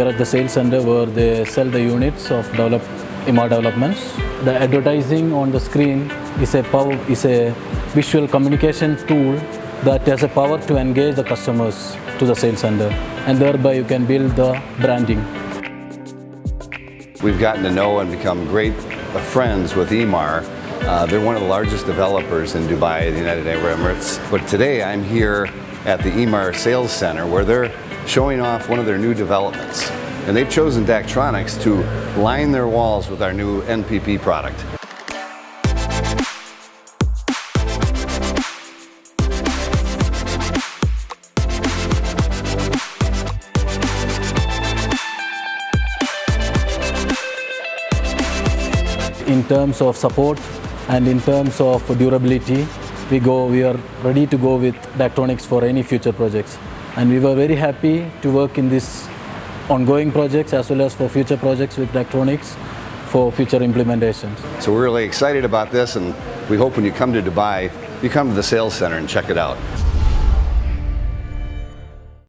here at the sales center where they sell the units of Emaar developments. The advertising on the screen is a visual communication tool that has a power to engage the customers to the sales center, and thereby you can build the branding. We've gotten to know and become great friends with Emaar. They're one of the largest developers in Dubai, the United Arab Emirates. But today I'm here at the Emaar Sales Center where they're showing off one of their new developments. And they've chosen Daktronics to line their walls with our new NPP product. In terms of support and in terms of durability, we are ready to go with Daktronics for any future projects. And we were very happy to work in this ongoing projects as well as for future projects with Daktronics for future implementations. So we're really excited about this, and we hope when you come to Dubai, you come to the sales center and check it out.